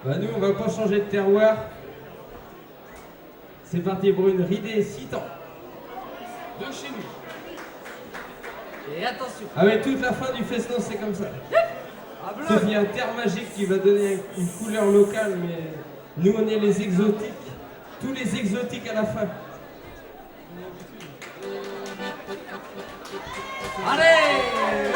Bah nous, on va pas changer de terroir. C'est parti pour une ridée citant. De chez nous. Et attention. Ah mais toute la fin du festin, c'est comme ça. Sauf qu'il y a un terre magique qui va donner une couleur locale, mais nous, on est les exotiques. Tous les exotiques à la fin. Allez!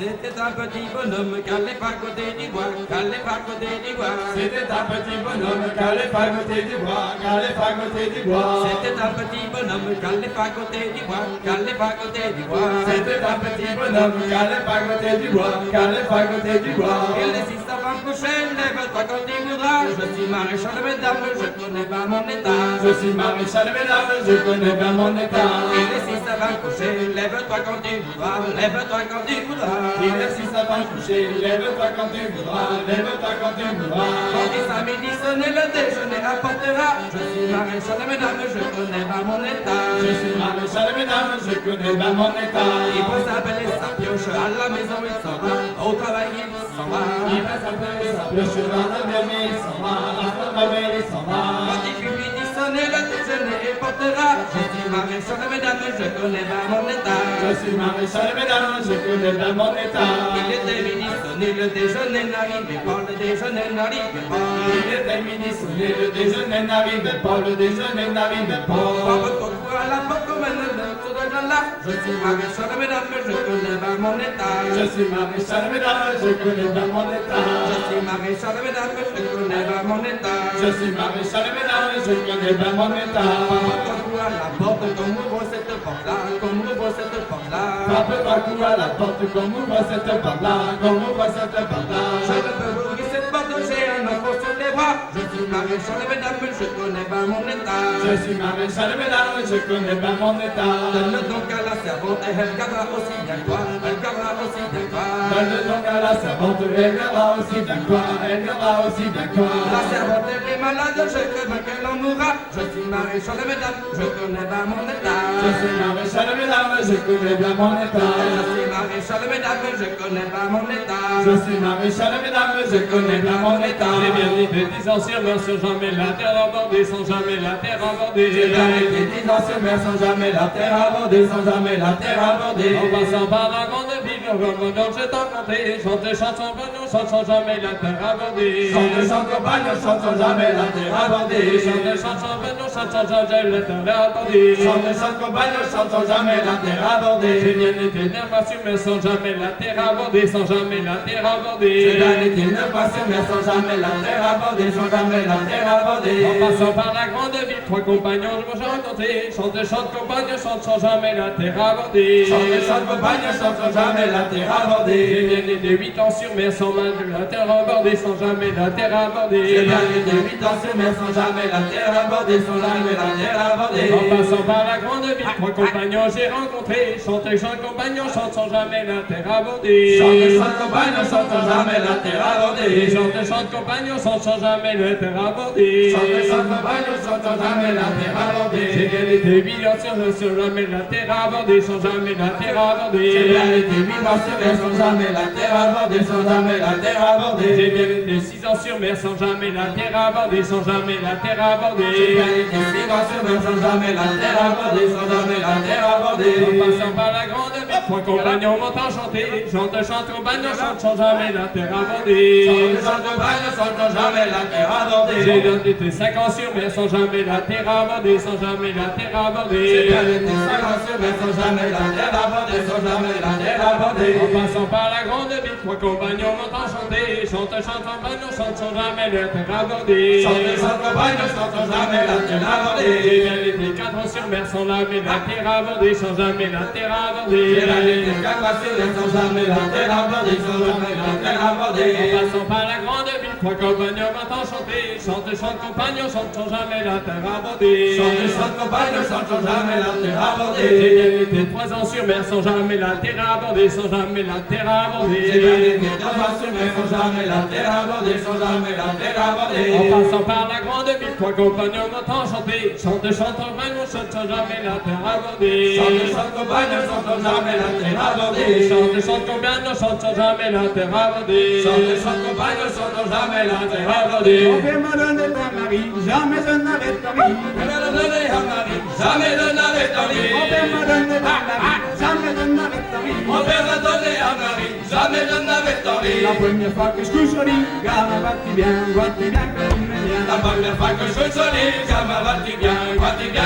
C'était un petit bonhomme qui allait pas côté du bois, qui allait pas côté du bois. C'était un petit bonhomme qui allait pas côté du bois, qui allait pas côté du bois. C'était un petit bonhomme qui allait pas côté du bois, qui allait pas côté du bois. C'était un petit bonhomme qui allait pas côté du bois, qui allait pas côté du bois. Il insiste avant de coucher, lève-toi quand il voudra. Je suis maréchal de mesdames, je connais pas mon état. Je suis maréchal de mesdames, je connais bien mon état. Il insiste avant de coucher, lève-toi quand il voudra, lève-toi quand il voudra. Il insiste avant de coucher, lève-toi quand tu voudras, lève-toi quand tu voudras. Quand il samedi sonner, le déjeuner apportera. Je suis maréchal de mesdames, je connais pas mon état. Je suis maréchal de mesdames, je connais bien mon état. Il peut s'appeler sa pioche, à la maison il s'en va, au travail il s'en va. Il va s'appeler sa pioche, dans la mer il s'en va, à la mer il s'en va. Quand il lui dit sonner, le déjeuner portera. Je suis maréchal de mesdames, je connais pas mon état. Je suis maréchal de mesdames, je connais bien mon état. Il était midi sonné, le déjeuner n'arrivait pas, le déjeuner n'arrivait pas. Il était midi sonné, le déjeuner n'arrivait pas, le déjeuner n'arrivait pas. Papa Coco à la porte comme un tour de là. Je suis maréchal de mesdames, je connais pas mon état. Je suis maréchal de mesdames, je connais bien mon état. Je suis maréchal de mesdames, je connais pas mon état. Je suis maréchal de mesdames, je connais bien mon état. Papa Coco à la porte, comme ouvre cette porte-là, comme ouvre cette porte-là. Frappe un coup à la porte, comme ouvre cette porte-là, comme ouvre cette porte-là. Je ne peux ouvrir cette porte, j'ai un enfant sur les bras. Je suis maréchal de mesdames, je connais pas mon état. Je suis maréchal de mesdames, je connais bien mon état. Donne donc à la servante, elle gardera aussi bien que toi, elle gardera aussi bien que toi. Donne donc à la servante, elle gardera aussi bien quoi, elle gardera aussi bien quoi. La servante elle est malade, je crains qu'elle en mourra. Je suis maréchal de mesdames, je connais pas mon état. Je suis maréchal de mesdames, je connais bien mon état. Je suis maréchal de mesdames, je connais pas mon état. Je suis maréchal de mesdames, je connais bien mon état. J'ai bien été 10 ans sur mer sans jamais la terre abordée, sans jamais la terre abordée. J'ai bien été 10 ans sur mer sans jamais la terre abordée, sans jamais la terre abordée. En passant par la grande ville, dont j'ai tenté, chante chanson, chante sans jamais la terre abordée. Chante, chante, compagne, chante sans jamais la terre abordée. Chante chanson, chante sans jamais la terre abordée. Chante, chante, compagne, chante sans jamais la terre abordée. J'ai bien été neuf pas sur mer sans jamais la terre abordée, sans jamais la terre abordée. J'ai bien été neuf pas sur mer sans jamais la terre abordée, sans jamais la terre abordée. En passant par la grande ville, trois compagnons, je me chanter. Chante, chante, compagne, chante sans jamais la terre abordée. Chante, chante, compagne, chante sans jamais la terre abordée. J'ai bien été 8 ans sur mer sans jamais la terre abordée, sans jamais la terre abordée. J'ai bien été 8 ans sur mer sans jamais la terre abordée, sans jamais la terre abordée. En passant par la grande ville, trois compagnons j'ai rencontré. Chante, chante, compagnons, chante sans jamais la terre abordée. Chante, chante, compagne, chante sans jamais la terre abordée. Chante, chante, compagnons, chante sans jamais la terre abordée. Chante, chante, compagne, chante sans jamais la terre abordée. J'ai bien été 8 ans sur jamais la terre abordée, sans jamais la terre abordée. J'ai bien été 8 ans sur mer sans jamais la terre abordée, sans jamais la terre abordée. J'ai bien été 6 ans sur mer sans jamais la terre abordée, sans jamais la terre J'ai abordée. bien été 6 ans sur mer sans jamais la terre abordée, sans jamais la terre abordée. En passant par la grande ville, trois compagnons m'ont enchanté. Chante, chante, compagnons, chante sans jamais la terre abordée. Chante, chante, compagne, chante sans jamais la terre abordée. J'ai bien été 5 ans sur mer sans jamais la terre abordée, sans jamais la terre J'ai abordée. bien été 5 ans sur mer sans jamais la terre abordée, sans jamais la terre abordée. En passant par la grande ville, trois compagnons m'ont enchanté. Chante, chante, compagnons, chante sans jamais la terre abordée. Chante, chante, compagne, chante sans jamais la terre J'ai abordée. bien été 4 ans sur mer sans jamais la terre abordée, sans jamais la terre abordée. J'ai bien été 4 ans sur mer sans jamais la terre abordée, sans jamais la terre abordée. En passant par la grande ville, trois compagnons va t'enchanter. Chante, chante, compagnon, chante, chante jamais la terre abordée. Chante, chante, compagnon, chante, chante jamais la terre abordée. J'ai bien été 3 ans sur mer sans jamais la terre abordée, sans jamais la terre abordée. J'ai bien été 3 ans sur mer sans jamais la terre abordée, sans jamais la terre abordée. En passant par la grande ville, trois compagnons vont t'enchanter. Chante, chante, compagnon, chante, chante jamais la terre abordée. Chante, chante, compagnon, chante jamais la terre abordée. Chante, chante, compagnon, chante, chante jamais la terre abordée. Chante, chante, compagnon, chante jamais la terre abordée. Mon père m'a donné ta Marie, jamais je n'avais ta vie. On m'a donné à Marie, jamais je n'avais Mon envie. père m'a donné ta Marie, jamais je n'avais ta vie. Mon père m'a donné à Marie, jamais je n'avais envie. La première fois que je couche au lit, gamin, vas-tu bien comme il est bien. La première fois que je suis solide, gamin, vas-tu bien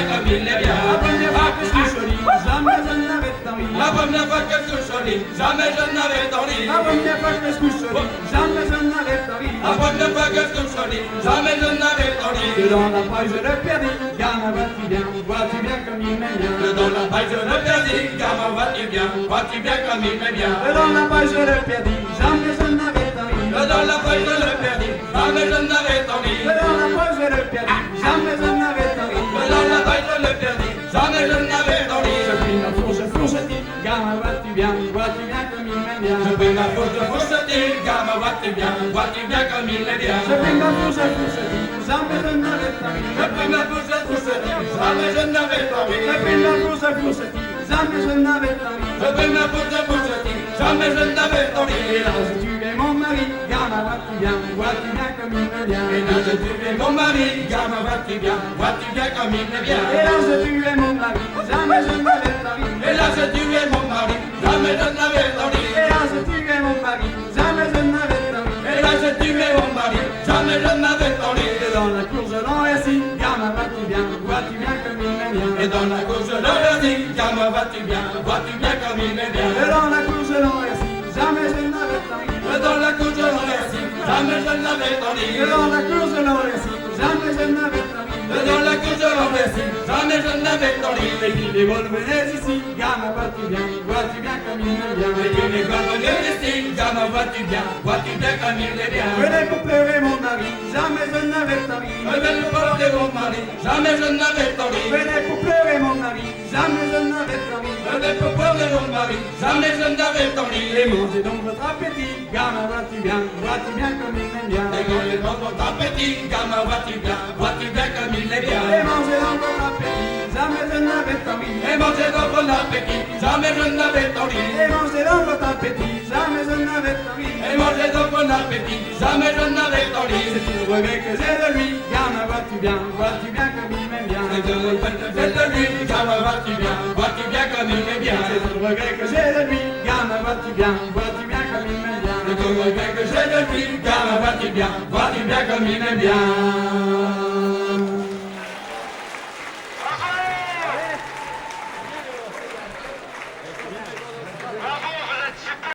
comme il est bien. La première fois que je couche au lit, jamais je n'avais ta vie. La première fois que je suis solide, jamais je n'avais envie. La première fois que je couche au lit, jamais je n'avais ta vie. La première fois que je suis solide, jamais je n'avais envie. Dedans la paille je le perdis, gamin, vas-tu bien comme il m'aime bien. Dans la paille je le perdis, gamin, vas-tu bien comme il m'est bien. Dedans la paille je le perdis, jamais je n'avais ta vie. Dans la paille je le perdis, jamais je n'avais envie. Dedans la paille je le perdis, jamais je n'avais ta vie. Dans la paille je le perdis, jamais je n'avais envie. Je prie ma fourche, gamin, vas-tu bien comme il m'aime bien. Je fais ma fourche, gamin, vas-tu bien comme il est bien. Je prie ma fourche, jamais je n'avais ta vie. Je fais ma fourche, jamais je n'avais envie. Je prie ma fourche, jamais je n'avais ta vie. Je fais ma fourche, jamais je n'avais envie. Et là je tuais mon mari, gamin, vas-tu bien comme il m'aime bien. Et là je tuais mon mari, gamin, vas-tu bien comme il est bien. Et là je tuais mon mari, jamais je n'avais ta vie. Et là je tuais mon mari, jamais je n'avais envie. Et là je tuais mon mari, jamais je n'avais ta vie. Et là je tuais mon mari, jamais je n'avais envie. Et dans la cour je l'enversis, gamin, vas-tu bien comme il m'aime bien. Et dans la cour je le dis, gamin, vas-tu bien comme il est bien. Et dans la cour je l'enversis, jamais je n'avais ta vie. Et dans la cour je le dis, jamais je n'avais envie. Et dans la cour je l'enversis, jamais je n'avais ta vie. Et dans la cour je le dis, jamais je n'avais envie. Et puis les vols venaient ici, gamin, vas-tu bien comme il m'aime bien. Et puis les gars venaient ici, gamin, vas-tu bien comme il est bien. Venez pour pleurer mon mari, jamais je n'avais ta vie. Venez pour pleurer mon mari, jamais je n'avais envie. Venez pour pleurer mon mari, jamais je n'avais ta vie. Venez pour pleurer mon mari, jamais je n'avais envie. Et mangez donc votre appétit, gamin, vas-tu bien comme il m'aime bien. Et mangez dans votre appétit, gamin, vas-tu bien comme il est bien. Et mangez donc votre appétit, jamais je n'avais ta vie. Et mangez dans votre appétit, jamais je n'avais envie. Et mangez donc votre appétit, jamais je n'avais ta vie. Et mangez dans votre appétit, jamais je n'avais envie. C'est tout le regret que j'ai de lui, gamin, vas-tu bien comme il m'aime bien. C'est le regret que j'ai de lui, gamin, vas-tu bien comme il est bien. C'est tout le regret que j'ai de lui, gamin, vas-tu bien comme il m'aime bien. C'est le regret que j'ai de lui, gamin, vas-tu bien comme il est bien.